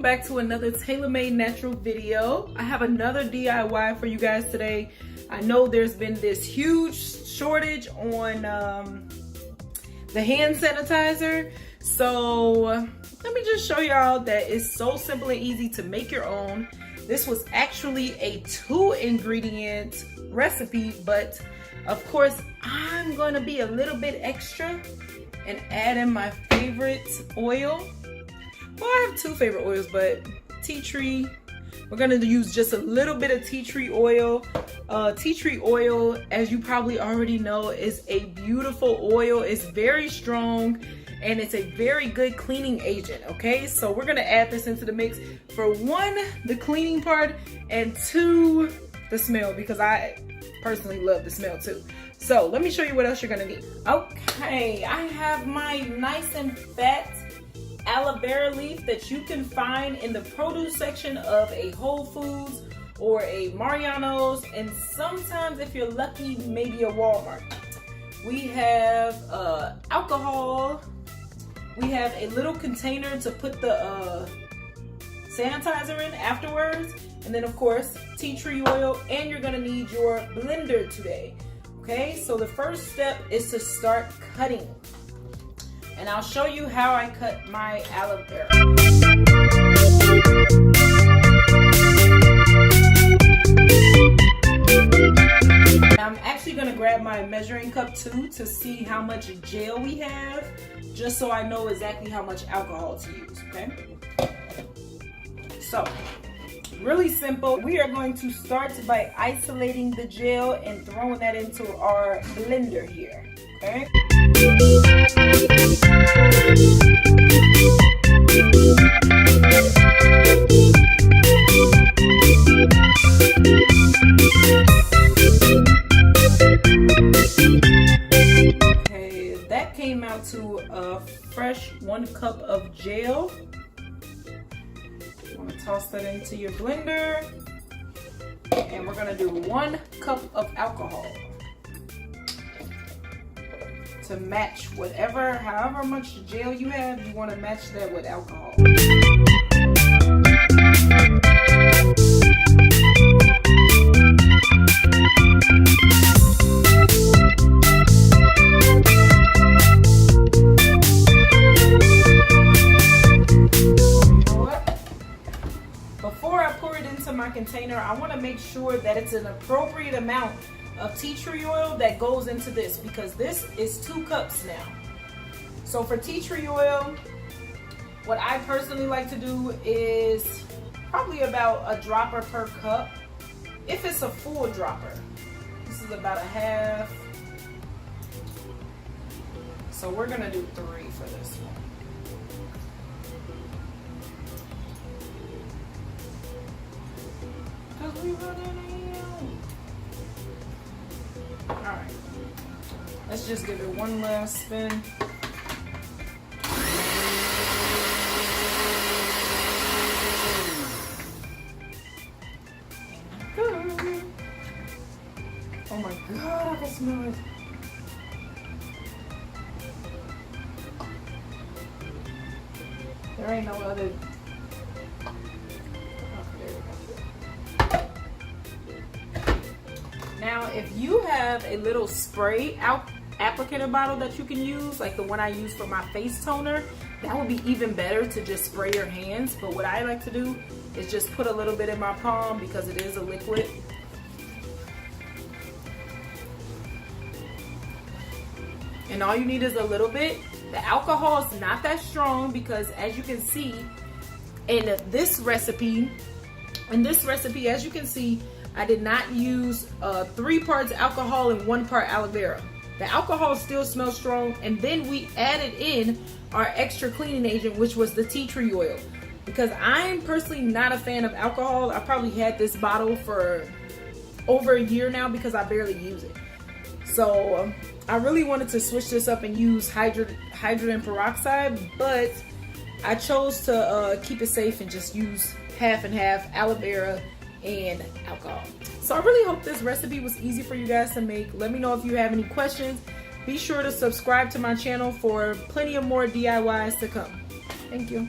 back to another TaylaMadeNatural video. I have another DIY for you guys today. I know there's been this huge shortage on the hand sanitizer. So let me just show y'all that it's so simple and easy to make your own. This was actually a 2-ingredient recipe, but of course I'm going to be a little bit extra and add in my favorite oil. Well, I have 2 favorite oils, but tea tree. We're gonna use just a little bit of tea tree oil. Tea tree oil, as you probably already know, is a beautiful oil. It's very strong and it's a very good cleaning agent, okay? So we're gonna add this into the mix for 1, the cleaning part, and 2, the smell, because I personally love the smell too. So let me show you what else you're gonna need. Okay, I have my nice and fat aloe vera leaf that you can find in the produce section of a Whole Foods or a Mariano's, and sometimes if you're lucky, maybe a Walmart. We have alcohol. We have a little container to put the sanitizer in afterwards, and then of course tea tree oil, and you're gonna need your blender today. Okay, so the first step is to start cutting. And I'll show you how I cut my aloe vera. I'm actually gonna grab my measuring cup too to see how much gel we have, just so I know exactly how much alcohol to use, okay? So, really simple. We are going to start by isolating the gel and throwing that into our blender here, okay? Okay, that came out to a fresh 1 cup of gel. I'm gonna toss that into your blender, and we're gonna do 1 cup of alcohol to match however much gel you have. You want to match that with alcohol. Before I pour it into my container, I want to make sure that it's an appropriate amount of tea tree oil that goes into this, because this is 2 cups now. So for tea tree oil, what I personally like to do is probably about a dropper per cup. If it's a full dropper, this is about a half. So we're gonna do 3 for this one. Cause we running out. Alright, let's just give it 1 last spin. Oh my god, I can smell it. There ain't no other. Now, if you have a little spray applicator bottle that you can use, like the one I use for my face toner, that would be even better to just spray your hands. But what I like to do is just put a little bit in my palm because it is a liquid. And all you need is a little bit. The alcohol is not that strong because, as you can see in this recipe, as you can see, I did not use 3 parts alcohol and 1 part aloe vera. The alcohol still smells strong, and then we added in our extra cleaning agent, which was the tea tree oil. Because I'm personally not a fan of alcohol. I probably had this bottle for over a year now because I barely use it. So I really wanted to switch this up and use hydrogen peroxide, but I chose to keep it safe and just use half and half aloe vera and alcohol. So I really hope this recipe was easy for you guys to make. Let me know if you have any questions. Be sure to subscribe to my channel for plenty of more DIYs to come. Thank you.